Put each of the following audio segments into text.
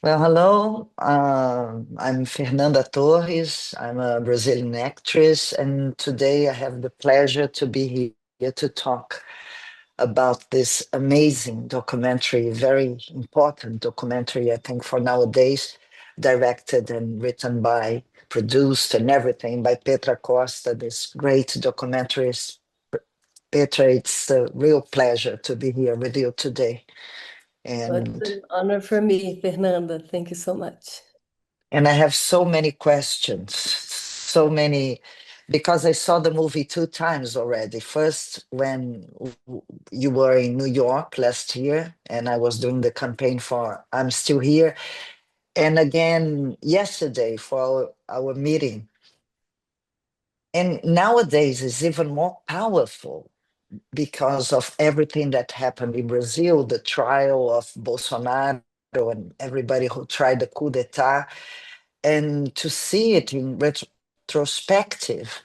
Well, hello. I'm Fernanda Torres. I'm a Brazilian actress, and today I have the pleasure to be here to talk about this amazing documentary, very important documentary, I think, for nowadays, directed and written by, produced, and everything by Petra Costa, this great documentarist. Petra, it's a real pleasure to be here with you today. Well, it's And an honor for me, Fernanda. Thank you so much. And I have so many questions, so many, because I saw the movie two times already. First, when you were in New York last year, and I was doing the campaign for I'm Still Here, and again yesterday for our meeting. And nowadays is even more powerful because of everything that happened in Brazil, the trial of Bolsonaro and everybody who tried the coup d'etat, and to see it in retrospective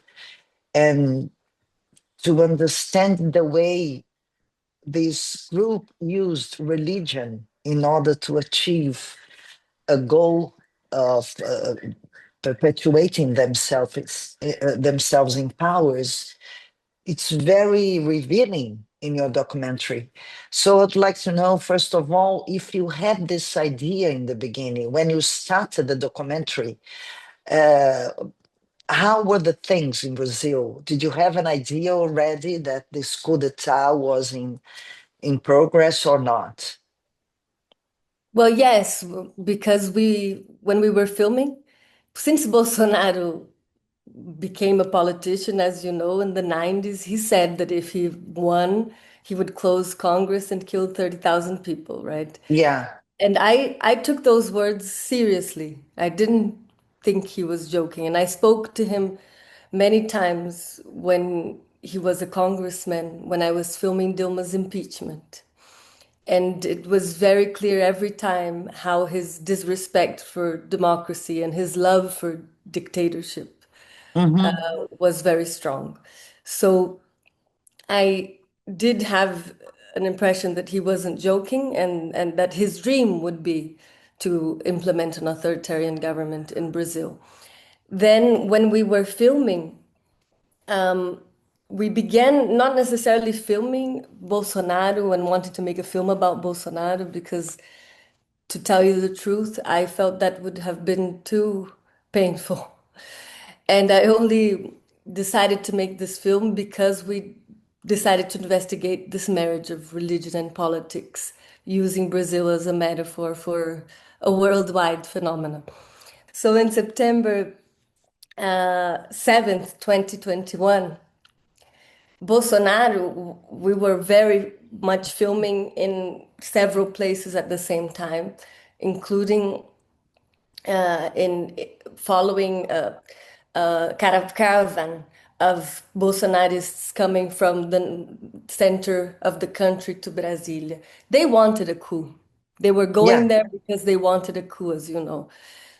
and to understand the way this group used religion in order to achieve a goal of perpetuating themselves in powers. It's very revealing in your documentary. So I'd like to know, first of all, if you had this idea in the beginning when you started the documentary. uh, How were the things in Brazil? Did you have an idea already that this coup d'etat was in progress or not? Well, yes, because when we were filming, since Bolsonaro became a politician, as you know, in the 90s, he said that if he won, he would close Congress and kill 30,000 people, right? Yeah. And I took those words seriously. I didn't think he was joking. And I spoke to him many times when he was a congressman, when I was filming Dilma's impeachment. And it was very clear every time how his disrespect for democracy and his love for dictatorship Hmm. was very strong. So I did have an impression that he wasn't joking and that his dream would be to implement an authoritarian government in Brazil. Then, when we were filming, we began not necessarily filming Bolsonaro and wanted to make a film about Bolsonaro because, to tell you the truth, I felt that would have been too painful. And I only decided to make this film because we decided to investigate this marriage of religion and politics, using Brazil as a metaphor for a worldwide phenomenon. So in September 7th, 2021, Bolsonaro, we were very much filming in several places at the same time, including in following caravan of Bolsonarists coming from the center of the country to Brasilia. They wanted a coup. They were going Yeah, there because they wanted a coup, as you know.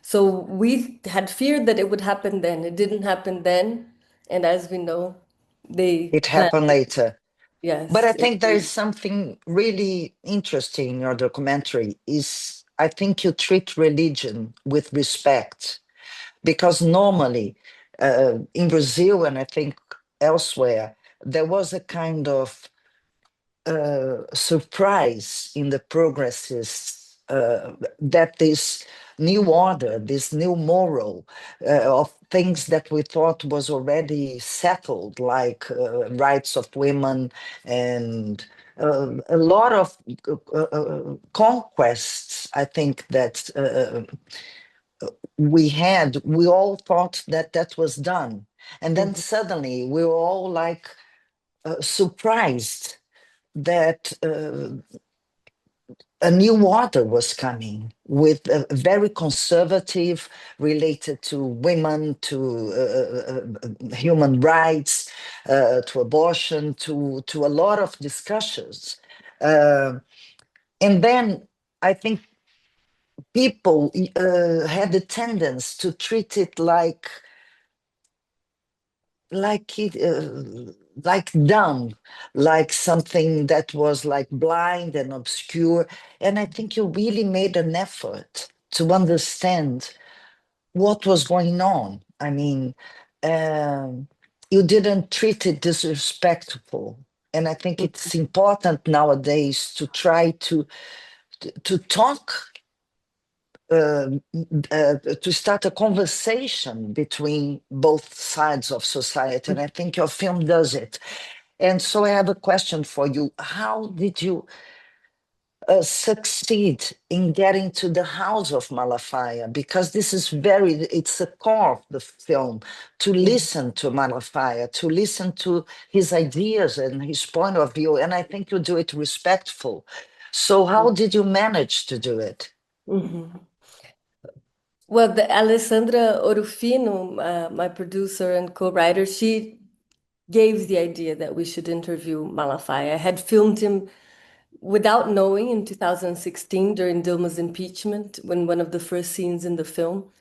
So we had feared that it would happen then. It didn't happen then. And as we know, they it planned happened it. later. But I Yes. think there is something really interesting in your documentary is I think you treat religion with respect because normally in Brazil and I think elsewhere, there was a kind of surprise in the progressists that this new order, this new moral of things that we thought was already settled, like rights of women and a lot of conquests, I think that we had, we all thought that that was done. And then Mhm. suddenly we were all like surprised that a new order was coming with a very conservative related to women, to human rights, to abortion, to a lot of discussions. Uh, and then I think people had the tendency to treat it like dumb, like something that was like blind and obscure. And I think you really made an effort to understand what was going on. I mean, um, you didn't treat it disrespectful. And I think it's important nowadays to try to talk, uh, to start a conversation between both sides of society. And I think your film does it. And so I have a question for you. How did you succeed in getting to the house of Malafaia? Because this is it's the core of the film, to listen to Malafaia, to listen to his ideas and his point of view. And I think you do it respectful. So how did you manage to do it? Mhm. Well, the Alessandra Orufino, my producer and co-writer, she gave the idea that we should interview Malafaia. I had filmed him without knowing in 2016 during Dilma's impeachment, when one of the first scenes in the film,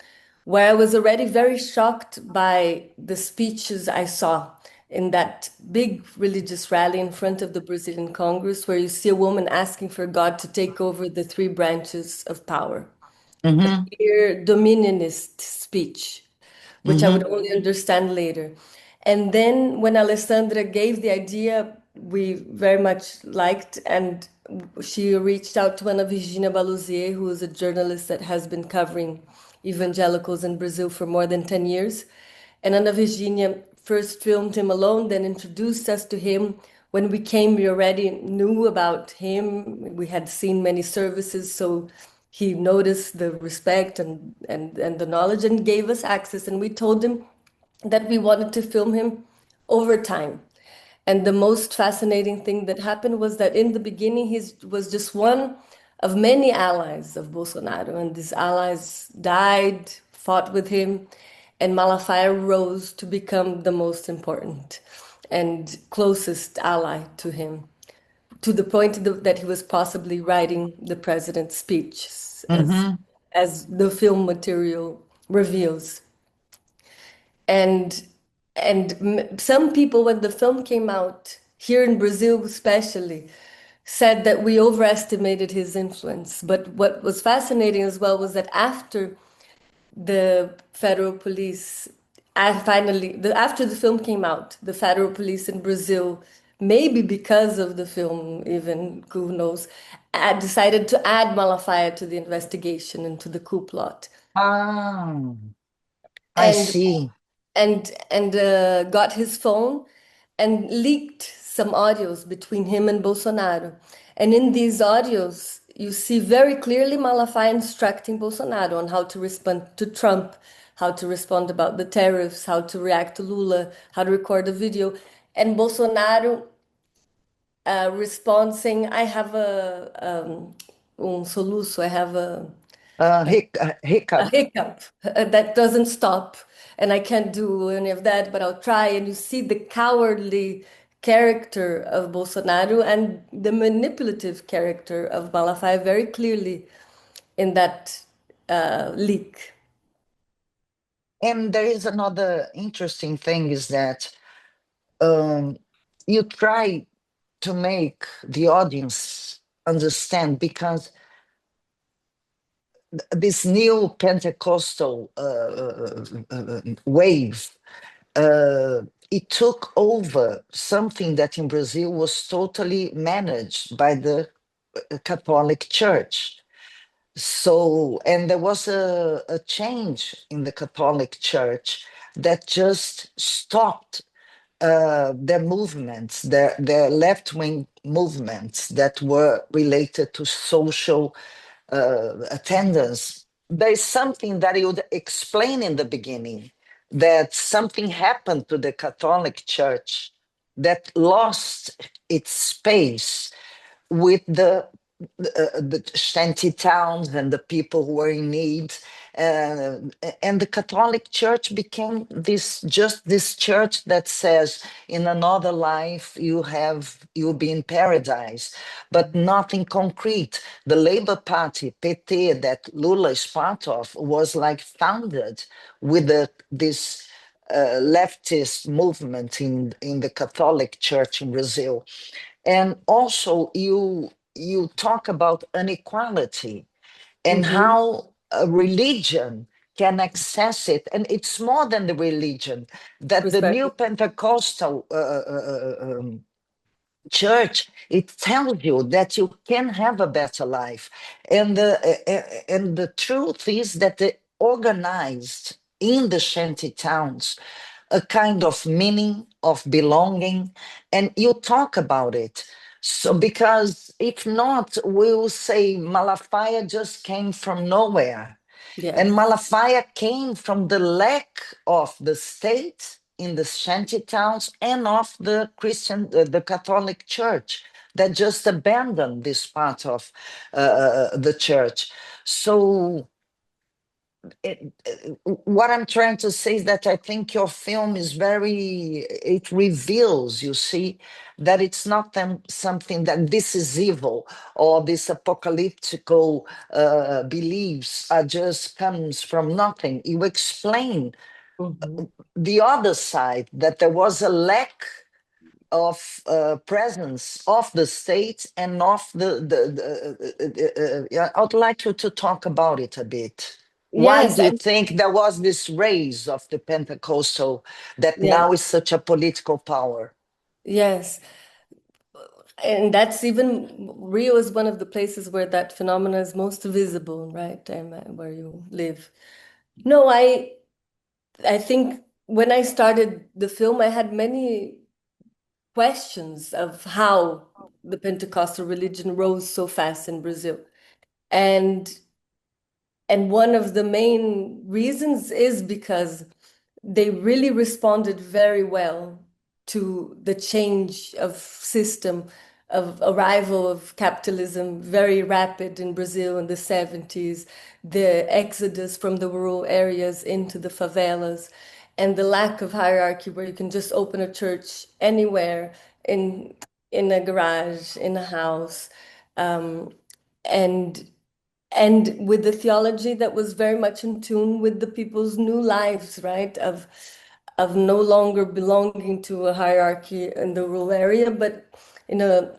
where I was already very shocked by the speeches I saw in that big religious rally in front of the Brazilian Congress, where you see a woman asking for God to take over the three branches of power. Mm-hmm, Clear dominionist speech, which I would mm-hmm, only understand later. And then when Alessandra gave the idea, we very much liked, and she reached out to Ana Virginia Baluzier, who is a journalist that has been covering evangelicals in Brazil for more than 10 years. And Ana Virginia first filmed him alone, then introduced us to him. When we came, we already knew about him. We had seen many services, so he noticed the respect and the knowledge and gave us access. And we told him that we wanted to film him over time. And the most fascinating thing that happened was that in the beginning, he was just one of many allies of Bolsonaro. And these allies died, fought with him, and Malafaia rose to become the most important and closest ally to him, to the point that he was possibly writing the president's speech, mm-hmm. as the film material reveals. And some people, when the film came out here in Brazil especially, said that we overestimated his influence. But what was fascinating as well was that after the federal police, after the film came out, the federal police in Brazil, maybe because of the film, even who knows, decided to add Malafaia to the investigation and to the coup plot. Ah, I And see. got his phone and leaked some audios between him and Bolsonaro. And in these audios, you see very clearly Malafaia instructing Bolsonaro on how to respond to Trump, how to respond about the tariffs, how to react to Lula, how to record a video. And Bolsonaro responds saying, I have soluço, I have a Hiccup. hiccup that doesn't stop, and I can't do any of that, but I'll try. And you see the cowardly character of Bolsonaro and the manipulative character of Malafaia very clearly in that leak. And there is another interesting thing is that um, you try to make the audience understand, because this new Pentecostal wave, it took over something that in Brazil was totally managed by the Catholic Church. So, and there was a change in the Catholic Church that just stopped their movements, their left-wing movements that were related to social attendance. There is something that you would explain in the beginning, that something happened to the Catholic Church that lost its space with the shanty towns and the people who were in need, uh, and the Catholic Church became this church that says in another life you'll be in paradise, but nothing concrete. The Labour Party, PT, that Lula is part of, was like founded with this leftist movement in the Catholic Church in Brazil. And also you talk about inequality and Mhm. how a religion can access it, and it's more than the religion, that the new Perspective. Pentecostal church, it tells you that you can have a better life. And the truth is that they organized in the shanty towns a kind of meaning of belonging, and you talk about it. So, because if not, we'll say Malafaia just came from nowhere. And Yes. Malafaia came from the lack of the state in the shanty towns and of the Christian, the Catholic Church that just abandoned this part of the church. So what I'm trying to say is that I think your film is very, it reveals, you see, that it's not something that this is evil or this apocalyptical beliefs are just comes from nothing. You explain Mhm. the other side, that there was a lack of presence of the state and of yeah, I'd like you to talk about it a bit. Why Yes, do you think there was this raise of the Pentecostal that yes, now is such a political power? yes. And that's even Rio is one of the places where that phenomena is most visible, right? Where you live. No, I think when I started the film, I had many questions of how the Pentecostal religion rose so fast in Brazil. And and one of the main reasons is because they really responded very well to the change of system, of arrival of capitalism, very rapid in Brazil in the 70s, the exodus from the rural areas into the favelas, and the lack of hierarchy where you can just open a church anywhere in in a garage, in a house, um, and with the theology that was very much in tune with the people's new lives, right? Of no longer belonging to a hierarchy in the rural area, but in a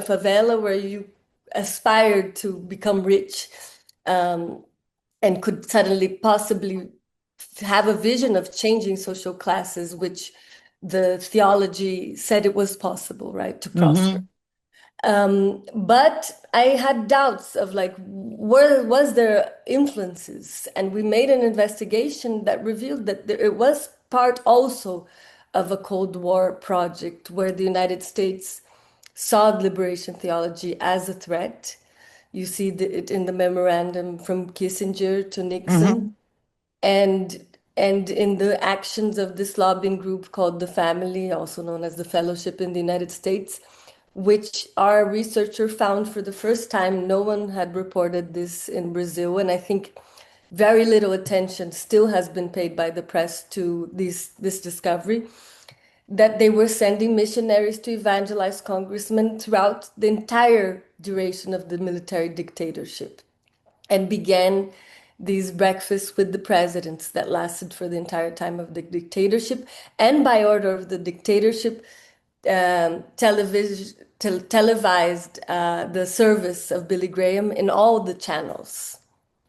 favela where you aspired to become rich, um, and could suddenly possibly have a vision of changing social classes, which the theology said it was possible, right, to prosper. Hmm. But I had doubts of like, where was there influences? And we made an investigation that revealed that it was part also of a Cold War project where the United States saw liberation theology as a threat. You see it in the memorandum from Kissinger to Nixon, Hmm. and in the actions of this lobbying group called the Family, also known as the Fellowship in the United States, which our researcher found for the first time. No one had reported this in Brazil, and I think very little attention still has been paid by the press to this discovery, that they were sending missionaries to evangelize congressmen throughout the entire duration of the military dictatorship, and began these breakfasts with the presidents that lasted for the entire time of the dictatorship. And by order of the dictatorship, televised the service of Billy Graham in all the channels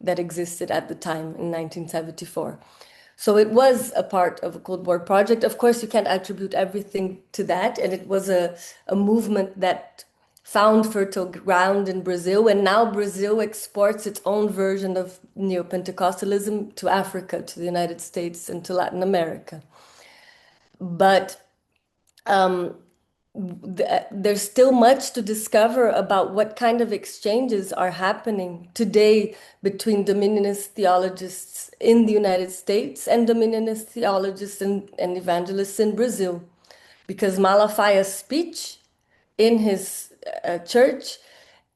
that existed at the time in 1974. So it was a part of a Cold War project. Of course, you can't attribute everything to that. And it was a movement that found fertile ground in Brazil. And now Brazil exports its own version of neo-Pentecostalism to Africa, to the United States, and to Latin America. But there's still much to discover about what kind of exchanges are happening today between dominionist theologists in the United States and dominionist theologists and evangelists in Brazil. Because Malafaia's speech in his church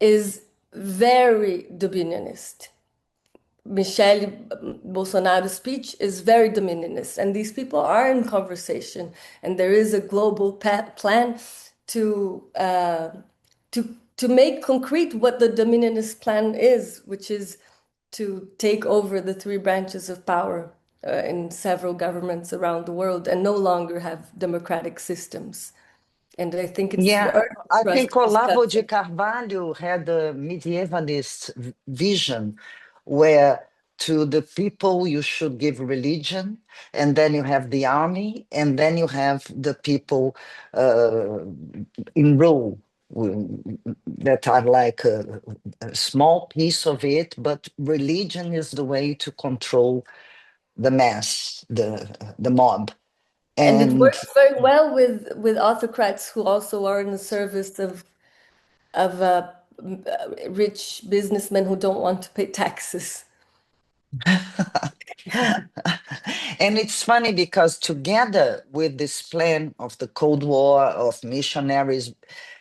is very dominionist. Michelle Bolsonaro's speech is very dominionist, and these people are in conversation, and there is a global plan to to make concrete what the dominionist plan is, which is to take over the three branches of power in several governments around the world and no longer have democratic systems. And I think it's Yeah, urgent I for us think to Olavo discuss de it. Carvalho had a medievalist vision where to the people you should give religion, and then you have the army, and then you have the people uh, in rule, that are like a small piece of it, but religion is the way to control the mass, the mob. And it And works very well with autocrats who also are in the service of rich businessmen who don't want to pay taxes. and it's funny because together with this plan of the Cold War, of missionaries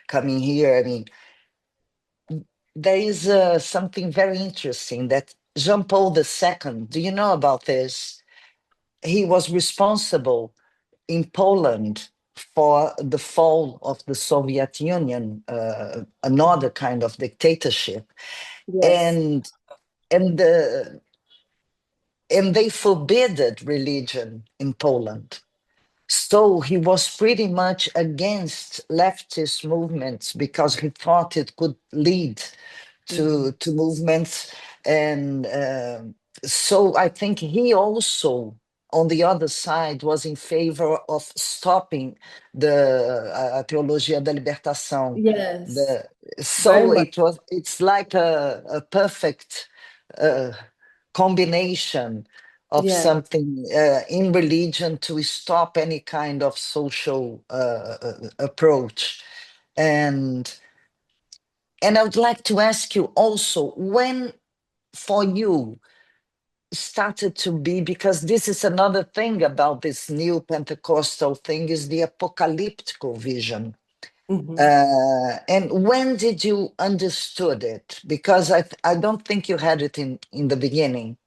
coming here, I mean, there is something very interesting that Jean Paul II, do you know about this? He was responsible in Poland for the fall of the Soviet Union, another kind of dictatorship, Yes. and and the and they forbidden religion in Poland. So he was pretty much against leftist movements because he thought it could lead Mhm. to movements. And so I think he also, on the other side, was in favor of stopping the Teologia da Libertação. Yes, The, very so much. it's like a perfect uh, combination of Yeah. something in religion to stop any kind of social approach. And I would like to ask you also, when for you started to be, because this is another thing about this new Pentecostal thing, is the apocalyptical vision. Hmm. And when did you understood it? Because I don't think you had it in the beginning.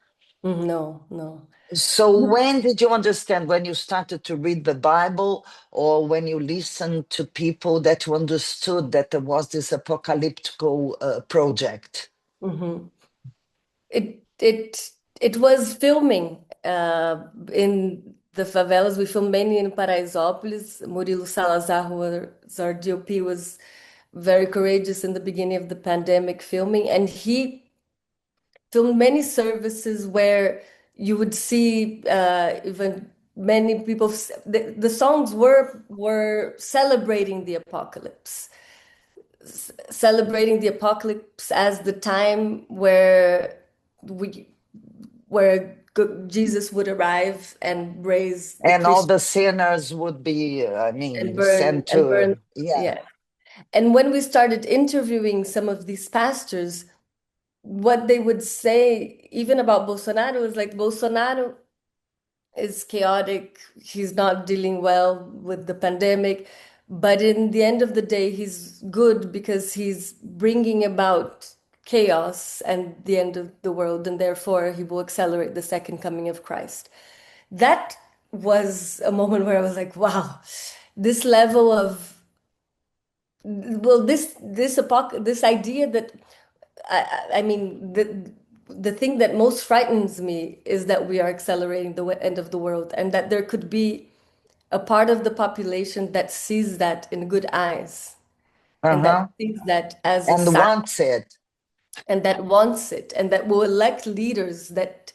No, no. So when did you understand, when you started to read the Bible or when you listened to people, that you understood that there was this apocalyptical project? Hmm. It was filming in the favelas. We filmed mainly in Paraisópolis. Murilo Salazar, who was our DOP, was very courageous in the beginning of the pandemic filming, and he filmed many services where you would see even many people. The songs were celebrating the apocalypse, celebrating the apocalypse as the time we where Jesus would arrive and raise the And all Christian the sinners would be, I and mean, burn sent and burn. to, yeah. Yeah. And when we started interviewing some of these pastors, what they would say, even about Bolsonaro, is like Bolsonaro is chaotic. He's not dealing well with the pandemic. But in the end of the day, he's good because he's bringing about chaos and the end of the world, and therefore he will accelerate the second coming of Christ. That was a moment where I was like, wow, this level of, well, this idea that I mean, the thing that most frightens me is that we are accelerating the end of the world, and that there could be a part of the population that sees that in good eyes, and that Uh-huh. sees that as a And sign, wants it. and that wants it, and that will elect leaders that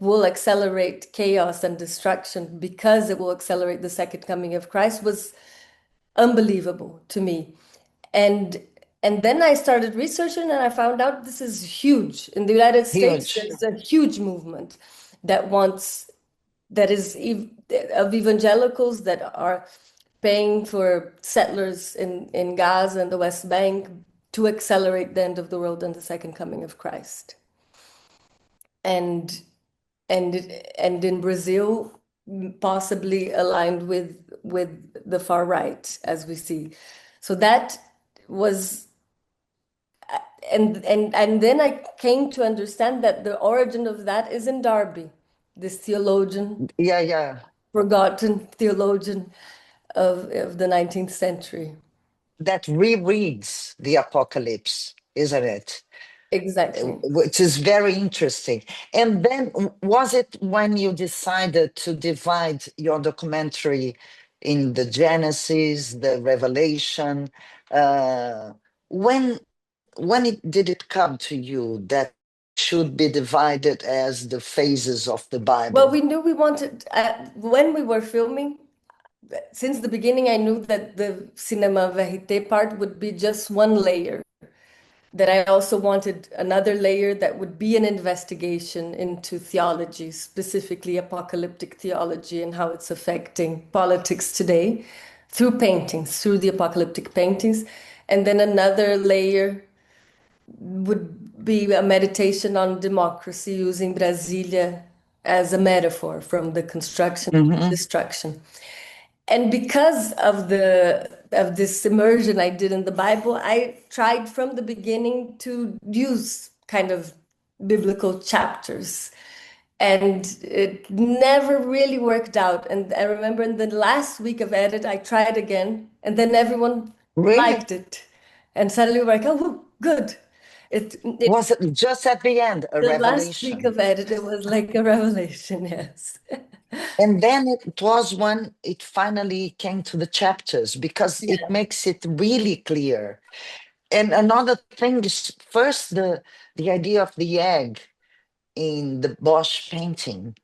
will accelerate chaos and destruction because it will accelerate the second coming of Christ was unbelievable to me. And and then I started researching and I found out this is huge. In the United States, Huge. there's a huge movement that wants that is of evangelicals that are paying for settlers in Gaza and the West Bank to accelerate the end of the world and the second coming of Christ. And and and in Brazil, possibly aligned with the far right, as we see. So that was, and then I came to understand that the origin of that is in Darby, this theologian, Yeah, yeah. forgotten theologian of the 19th century. That rereads the Apocalypse, isn't it? Exactly. Which is very interesting. And then, was it when you decided to divide your documentary in the Genesis, the Revelation? Uh, when did it come to you that should be divided as the phases of the Well, Bible? we knew we wanted, when we were filming, since the beginning, I knew that the cinema verité part would be just one layer. That I also wanted another layer that would be an investigation into theology, specifically apocalyptic theology and how it's affecting politics today through paintings, through the apocalyptic paintings. And then another layer would be a meditation on democracy using Brasilia as a metaphor from the construction to the Mhm. destruction. And because of this immersion I did in the Bible, I tried from the beginning to use kind of biblical chapters. And it never really worked out. And I remember in the last week of edit, I tried again, and then everyone Really? liked it. And suddenly we're like, oh, good. It Was it just at the end a the last week revelation? of edit, it was like a revelation, yes. And then it was when it finally came to the chapters because it Yeah. makes it really clear. And another thing is first the idea of the egg in the Bosch painting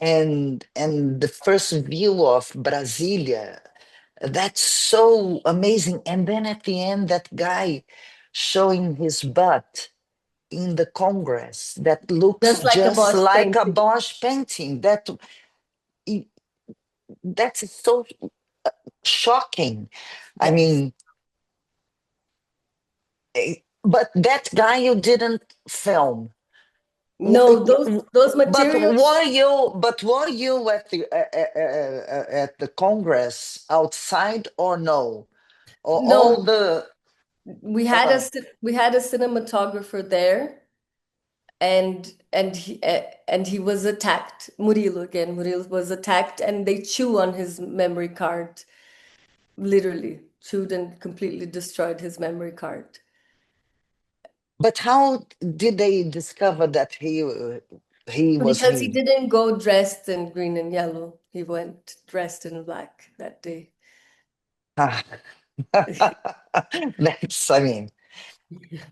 and the first view of Brasilia. That's so amazing. And then at the end, that guy showing his butt in the Congress that looks Just like a just Bosch like a painting. Bosch painting. That's so shocking. I Yes. mean, but that guy you didn't film. No, those But materials, were you at the Congress outside or no? Or all no, the uh, we had a cinematographer there, and he was attacked. Murilo again. Murilo was attacked, and they chew on his memory card, literally chewed and completely destroyed his memory card. but how did they discover that he was Because he he? didn't go dressed in green and yellow. He went dressed in black that day. Ah, that's I mean,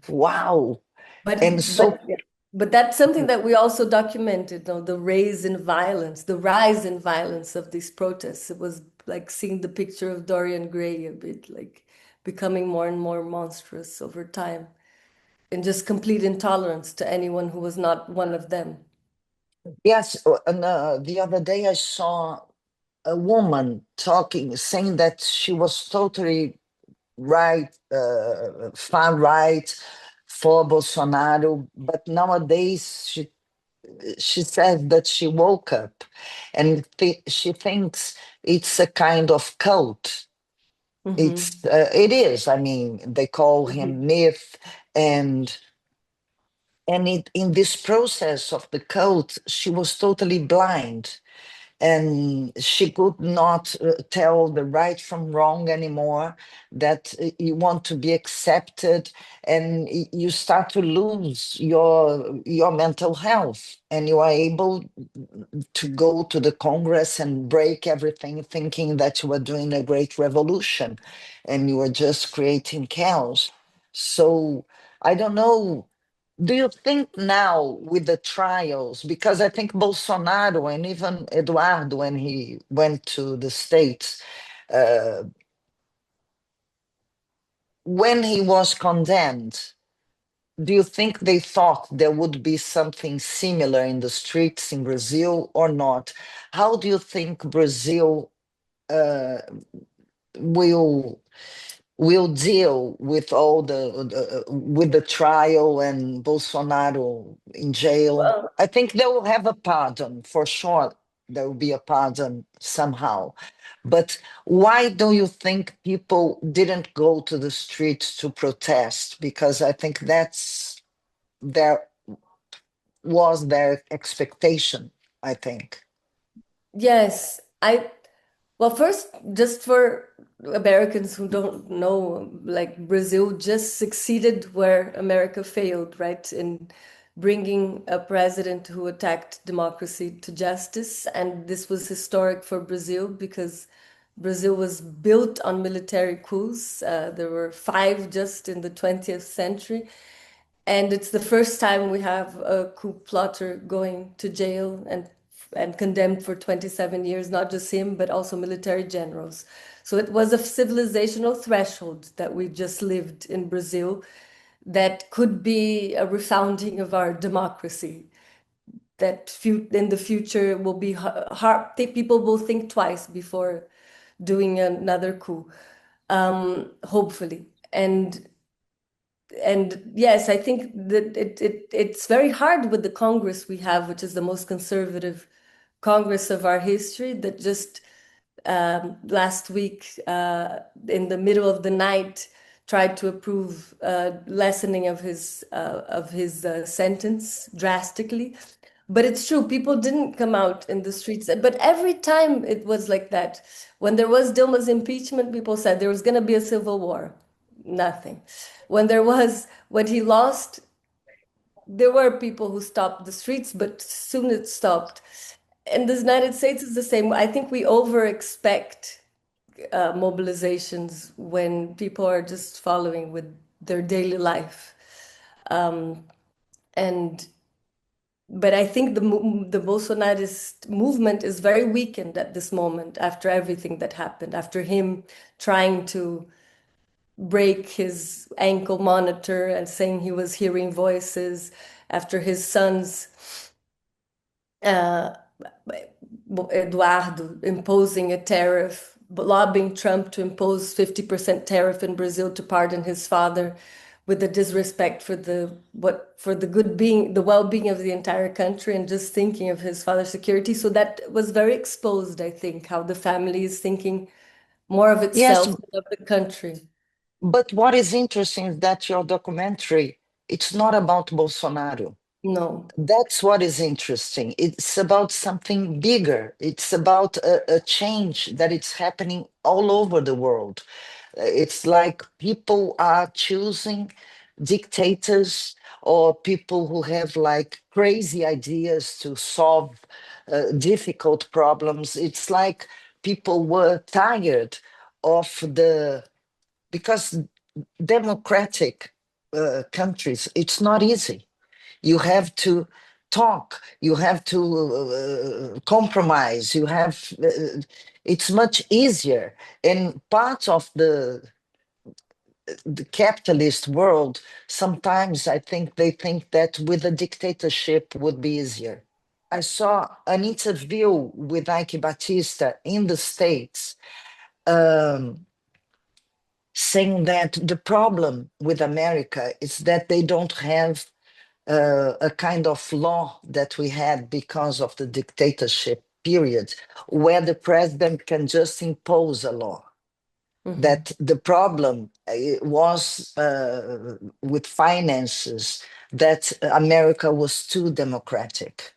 wow. And so Yeah. But that's something that we also documented, the rise in violence of these protests. It was like seeing the picture of Dorian Gray a bit, like becoming more and more monstrous over time, and just complete intolerance to anyone who was not one of them. yes, and the other day I saw a woman talking, saying that she was totally right, far right for Bolsonaro, but nowadays she says that she woke up and she thinks it's a kind of cult. Hmm. It is. I mean, they call Hmm. him myth, and in this process of the cult, she was totally blind and she could not tell the right from wrong anymore, that you want to be accepted and you start to lose your mental health, and you are able to go to the Congress and break everything thinking that you are doing a great revolution and you are just creating chaos. So I don't know, do you think now with the trials, because I think Bolsonaro and even Eduardo, when he went to the States, uh, when he was condemned, do you think they thought there would be something similar in the streets in Brazil or not? How do you think Brazil uh, will will deal with all with the trial and Bolsonaro in jail? Well, I think they will have a pardon for sure. There will be a pardon somehow. But why do you think people didn't go to the streets to protest? Because I think there was their expectation, I think. yes, well, first, just for Americans who don't know, like Brazil just succeeded where America failed, right? In bringing a president who attacked democracy to justice. And this was historic for Brazil because Brazil was built on military coups. There were five just in the 20th century. And it's the first time we have a coup plotter going to jail and condemned for 27 years, not just him, but also military generals. So it was a civilizational threshold that we just lived in Brazil that could be a refounding of our democracy. That in the future will be hard. People will think twice before doing another coup, hopefully. And yes, I think that it's very hard with the Congress we have, which is the most conservative Congress of our history, that just last week, in the middle of the night, tried to approve lessening of his sentence drastically. But it's true, people didn't come out in the streets. But every time it was like that. When there was Dilma's impeachment, people said there was going to be a civil war. Nothing. When he lost, there were people who stopped the streets, but soon it stopped. In the United States, it's the same. I think we over expect mobilizations when people are just following with their daily life. Um, and but I think the Bolsonarist movement is very weakened at this moment after everything that happened, after him trying to break his ankle monitor and saying he was hearing voices, after his son's uh, Eduardo imposing a tariff, lobbying Trump to impose 50% tariff in Brazil to pardon his father, with the disrespect for the good being, the well-being of the entire country, and just thinking of his father's security. So that was very exposed, I think, how the family is thinking more of Yes, itself than of the country. but what is interesting is that your documentary, it's not about Bolsonaro. No. That's what is interesting. It's about something bigger. It's about a change that it's happening all over the world. It's like people are choosing dictators or people who have like crazy ideas to solve difficult problems. It's like people were tired of because democratic countries, it's not easy. You have to talk, you have to compromise, it's much easier. And part of the capitalist world, sometimes I think they think that with a dictatorship would be easier. I saw an interview with Ike Batista in the States, um, saying that the problem with America is that they don't have a kind of law that we had because of the dictatorship period, where the president can just impose a law. Mhm. That the problem was with finances, that America was too democratic.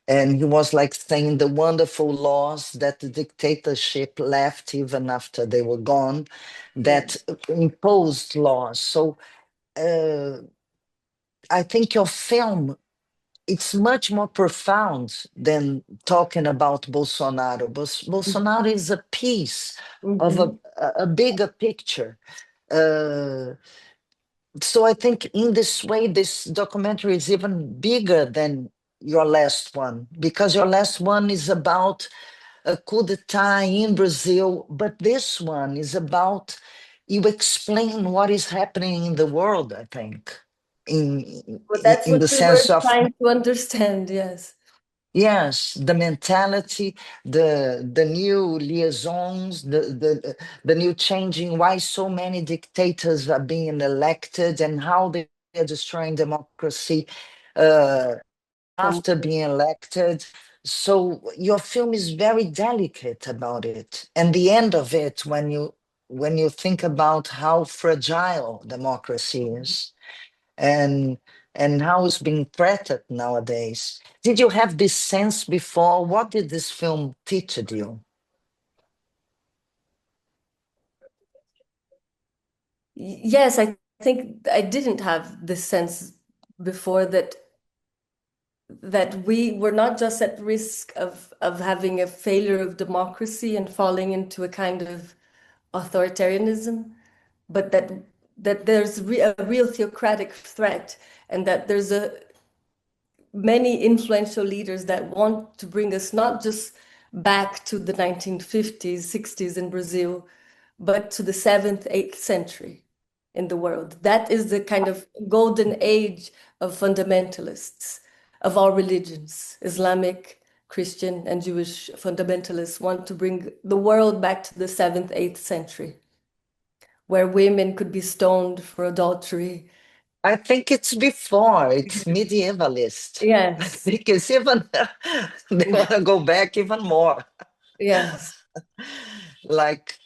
And he was like saying the wonderful laws that the dictatorship left even after they were gone, Yeah. that imposed laws. So uh, I think your film, it's much more profound than talking about Bolsonaro. Bolsonaro is a piece of Mhm. a bigger picture. Uh, so I think in this way, this documentary is even bigger than your last one, because your last one is about a coup d'etat in Brazil, but this one is about you explain what is happening in the world, I think, But that's in what the we were sense of trying to understand, yes. yes, the mentality, the new liaisons, the new changing, why so many dictators are being elected and how they are destroying democracy uh, From after being elected. So your film is very delicate about it. And the end of it, when you think about how fragile democracy is, and how it's being threatened nowadays. Did you have this sense before? What did this film teach you? Yes, I think I didn't have this sense before that we were not just at risk of having a failure of democracy and falling into a kind of authoritarianism, but that that there's a real theocratic threat, and that there's a many influential leaders that want to bring us not just back to the 1950s, 60s in Brazil, but to the 7th, 8th century in the world. That is the kind of golden age of fundamentalists of all religions. Islamic, Christian, and Jewish fundamentalists want to bring the world back to the 7th, 8th century, where women could be stoned for adultery. I think it's before, it's medievalist. I Yes, think it's even, they want to go back even more. yes. Like,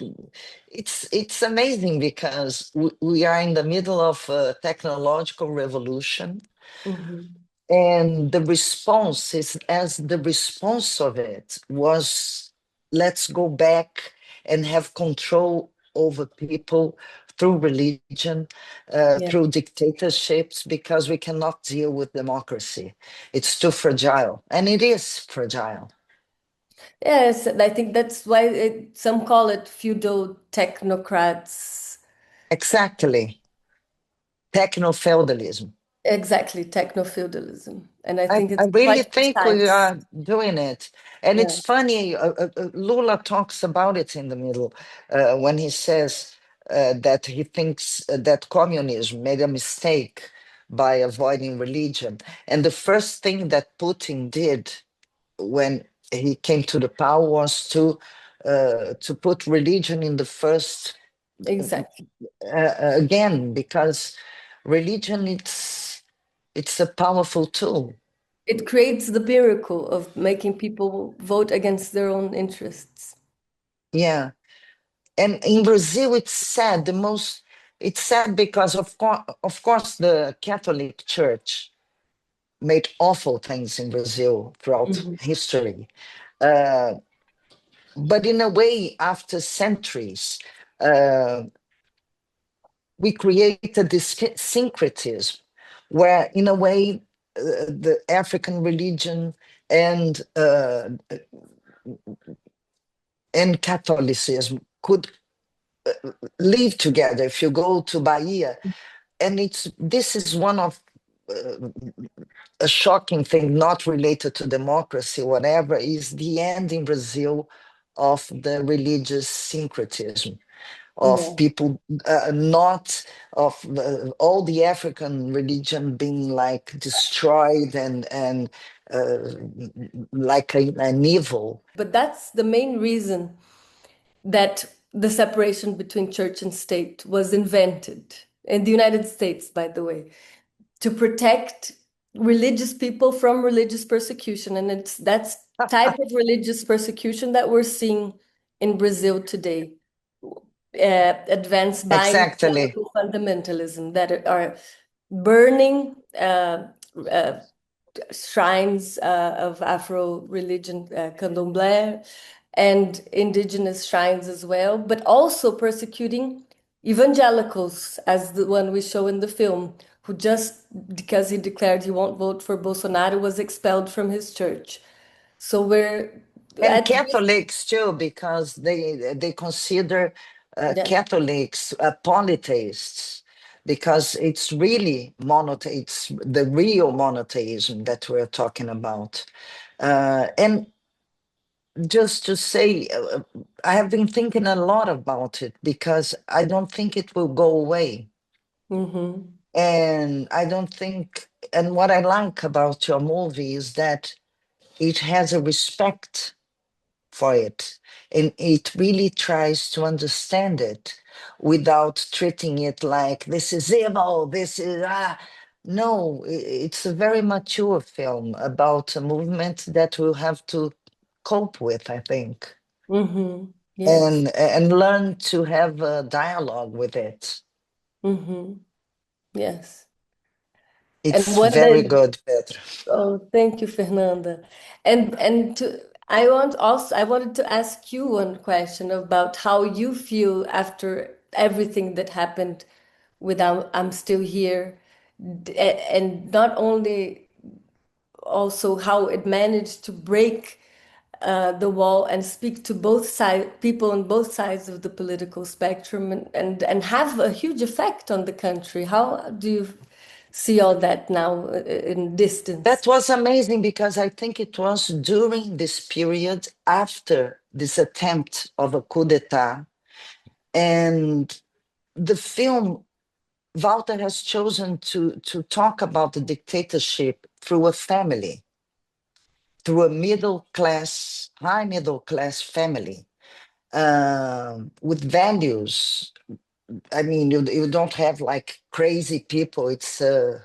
it's amazing because we are in the middle of a technological revolution, Mhm. and the response is as the response of it was, let's go back and have control over people through religion, Yeah. through dictatorships, because we cannot deal with democracy. It's too fragile, and it is fragile. Yes, and I think that's why some call it feudal technocrats. Exactly. Techno-feudalism. Exactly, techno-feudalism. And I I, think I it's really quite think we precise. are doing it. And Yeah, it's funny, Lula talks about it in the middle when he says that he thinks that communism made a mistake by avoiding religion. And the first thing that Putin did when he came to the power was to put religion in the first exactly. again, because religion, it's a powerful tool. It creates the miracle of making people vote against their own interests. Yeah. And in Brazil, it's sad. It's sad because of course, the Catholic Church made awful things in Brazil throughout Mhm. history. Uh, but in a way, after centuries, uh, we created this syncretism where, in a way, the African religion and uh, and Catholicism could live together. If you go to Bahia, and this is one of uh, a shocking thing, not related to democracy, whatever, is the end in Brazil of the religious syncretism of Yeah. people, not of all the African religion being like destroyed and uh, like an evil. But that's the main reason that the separation between church and state was invented in the United States, by the way, to protect religious people from religious persecution. And it's that's type of religious persecution that we're seeing in Brazil today, advanced by Exactly. evangelical fundamentalism that are burning uh, shrines of Afro religion, Candomblé, and indigenous shrines as well, but also persecuting evangelicals, as the one we show in the film, who just because he declared he won't vote for Bolsonaro was expelled from his church. So we're And at this, Catholics too, because they consider yeah. Catholics polytheists, because it's really it's the real monotheism that we're talking about. And just to say, I have been thinking a lot about it because I don't think it will go away. Hmm. And I don't think, and what I like about your movie is that it has a respect for it. And it really tries to understand it without treating it like this is evil, this is, ah. No, it's a very mature film about a movement that we'll have to cope with, I think, Hmm. Yes. and learn to have a dialogue with it. Hmm. Yes. And It's one very day, good, Petra. oh, thank you, Fernanda. And I wanted to ask you one question about how you feel after everything that happened with I'm Still Here, and not only also how it managed to break the wall and speak to both side people on both sides of the political spectrum and have a huge effect on the country. How do you see all that now in distance? That was amazing because I think it was during this period after this attempt of a coup d'etat. And the film, Walter has chosen to talk about the dictatorship through a family, through a high middle class family, with values. I mean, you don't have like crazy people. It's a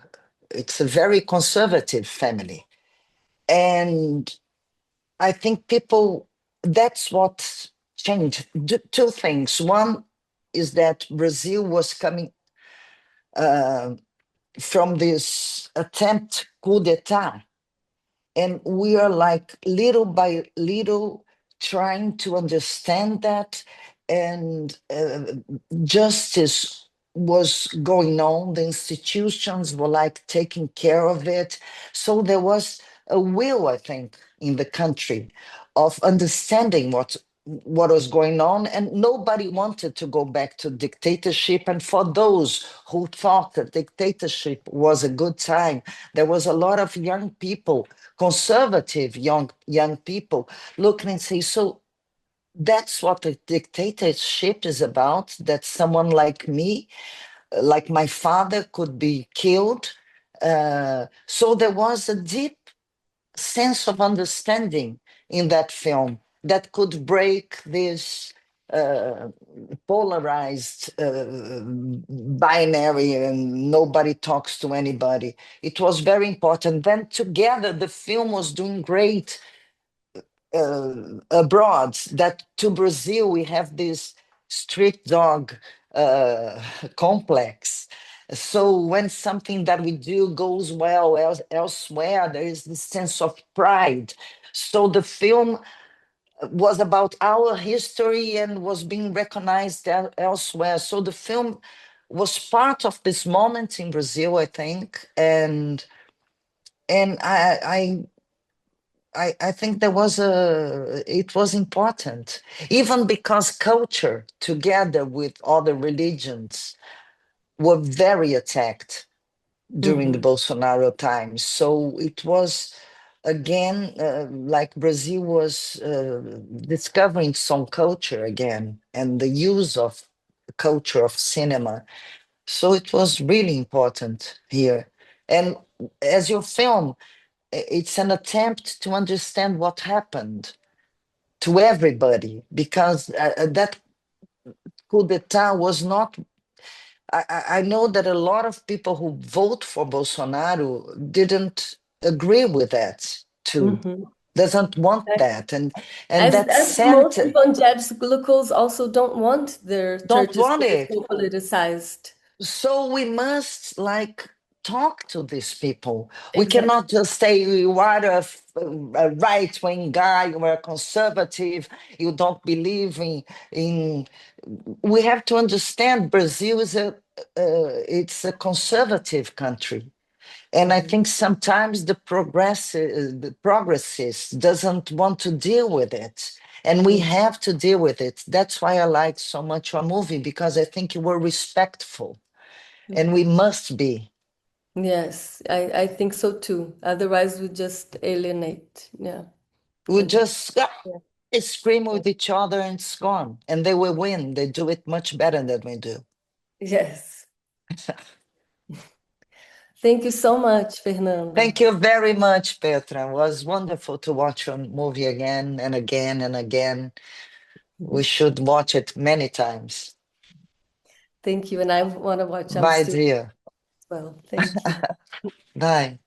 very conservative family. And I think people, that's what changed. Two things. One is that Brazil was coming uh, from this attempt coup d'etat, and we are like little by little trying to understand that, and justice was going on, the institutions were like taking care of it. So there was a will, I think, in the country of understanding what was going on, and nobody wanted to go back to dictatorship. And for those who thought that dictatorship was a good time, there was a lot of young people, conservative young people, looking and say, so that's what a dictatorship is about, that someone like me, like my father, could be killed. So there was a deep sense of understanding in that film that could break this uh, polarized binary, and nobody talks to anybody. It was very important. Then together, the film was doing great abroad. That to Brazil, we have this street dog uh, complex. So when something that we do goes well elsewhere, there is this sense of pride. So the film was about our history and was being recognized elsewhere. So the film was part of this moment in Brazil, I think, and I think it was important, even because culture, together with other religions, were very attacked during the Hmm. Bolsonaro times. So it was again like Brazil was discovering some culture again, and the use of culture of cinema. So it was really important here. And as your film, it's an attempt to understand what happened to everybody, because that coup d'etat was not. I know that a lot of people who vote for Bolsonaro didn't agree with that too. Hmm. Doesn't want that, and that As sent. most evangelicals also don't want their Don't churches want to be it. so politicized. So we must like talk to these people. We cannot Exactly. just say you are a right-wing guy, you are a conservative, you don't believe in. We have to understand Brazil is it's a conservative country. And I Mhm. think sometimes the progressists doesn't want to deal with it. And we Mhm. have to deal with it. That's why I like so much your movie, because I think you were respectful, and we Mhm. must be. Yes, I think so too. Otherwise, we just alienate. Yeah. We And just yeah. scream with each other and it's gone. And they will win. They do it much better than we do. Yes. Thank you so much, Fernanda. Thank you very much, Petra. It was wonderful to watch your movie again and again and again. We Mhm. should watch it many times. Thank you. And I want to watch. I'm Bye, still dear. as well. Thank you. Bye.